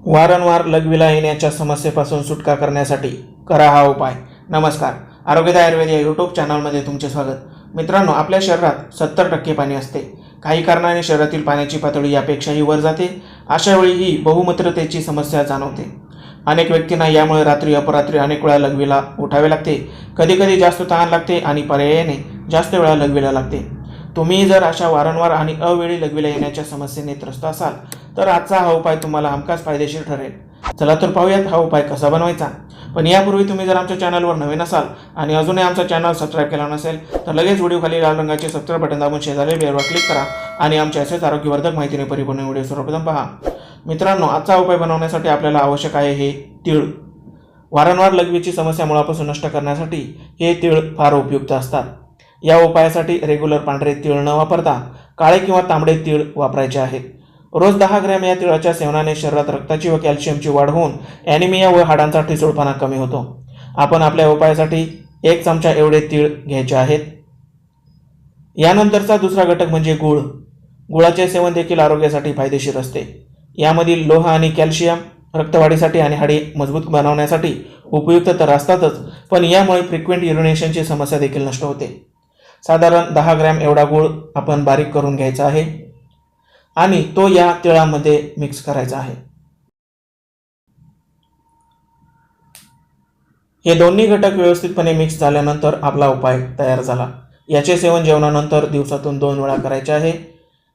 वारंवार लघवीला येण्याच्या समस्येपासून सुटका करण्यासाठी करा हा उपाय. नमस्कार, आरोग्यदायी आयुर्वेद या यूट्यूब चॅनलमध्ये तुमचे स्वागत. मित्रांनो, आपल्या शरीरात 70% पाणी असते. काही कारणाने शरीरातील पाण्याची पातळी यापेक्षाही वर जाते. अशा वेळी ही बहुमूत्रतेची समस्या जाणवते. अनेक व्यक्तींना यामुळे रात्री अपरात्री अनेक वेळा लघवीला उठावे लागते. कधीकधी जास्त तहान लागते आणि पर्यायाने जास्त वेळा लघवीला लागते. तुम्ही जर अशा वारंवार आणि अवेळी लघवीला येण्याच्या समस्येने त्रस्त असाल तर आजचा हा उपाय तुम्हाला हमखास फायदेशीर ठरेल. चला तर पाहूयात हा उपाय कसा बनवायचा. पण यापूर्वी तुम्ही जर आमच्या चॅनलवर नवीन असाल आणि अजूनही आमचा चॅनल सबस्क्राईब केला नसेल तर लगेच व्हिडिओ खाली लाल रंगाचे सबस्क्राईब बटन दाबून शेजारी बेलवर क्लिक करा आणि आमच्या असेच आरोग्यवर्धक माहितीने परिपूर्ण व्हिडिओ सर्वप्रथम पहा. मित्रांनो, आजचा उपाय बनवण्यासाठी आपल्याला आवश्यक आहे हे तीळ. वारंवार लघवीची समस्या मुळापासून नष्ट करण्यासाठी हे तीळ फार उपयुक्त असतात. या उपायासाठी रेग्युलर पांढरे तीळ न वापरता काळे किंवा तांबडे तीळ वापरायचे आहेत. रोज 10 ग्रॅम या तिळाच्या सेवनाने शरीरात रक्ताची व कॅल्शियमची वाढ होऊन ॲनिमिया व हाडांचा ठिसूळपणा कमी होतो. आपण आपल्या उपायासाठी 1 चमचा एवढे तीळ घ्यायचे आहेत. यानंतरचा दुसरा घटक म्हणजे गूळ. गुळाचे सेवन देखील आरोग्यासाठी फायदेशीर असते. यामधील लोह आणि कॅल्शियम रक्तवाढीसाठी आणि हाडे मजबूत बनवण्यासाठी उपयुक्त तर असतातच, पण यामुळे फ्रिक्वेंट युरिनेशनची समस्या देखील नष्ट होते. साधारण 10 ग्रॅम एवढा गूळ आपण बारीक करून घ्यायचा आहे आणि तो या तिळामध्ये मिक्स करायचा आहे. हे दोन्ही घटक व्यवस्थितपणे मिक्स झाल्यानंतर आपला उपाय तयार झाला. याचे सेवन जेवणानंतर दिवसातून 2 वेळा करायचे आहे.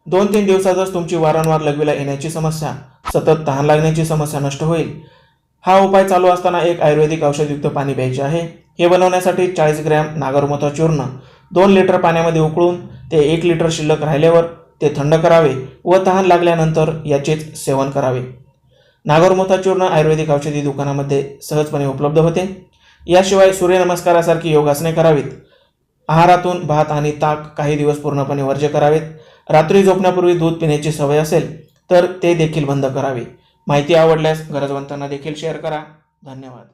2-3 दिवसातच तुमची वारंवार लघवीला येण्याची समस्या, सतत तहान लागण्याची समस्या नष्ट होईल. हा उपाय चालू असताना एक आयुर्वेदिक औषधयुक्त पाणी प्यायचे आहे. हे बनवण्यासाठी 40 ग्रॅम नागरमोथा चूर्ण 2 लिटर पाण्यामध्ये उकळून ते 1 लिटर शिल्लक राहिल्यावर ते थंड करावे व तहान लागल्यानंतर याचेच सेवन करावे. नागरमोथा चूर्ण आयुर्वेदिक औषधी दुकानामध्ये सहजपणे उपलब्ध होते. याशिवाय सूर्यनमस्कारासारखी योगासने करावीत. आहारातून भात आणि ताक काही दिवस पूर्णपणे वर्ज्य करावेत. रात्री झोपण्यापूर्वी दूध पिण्याची सवय असेल तर ते देखील बंद करावे. माहिती आवडल्यास गरजवंतांना देखील शेअर करा. धन्यवाद.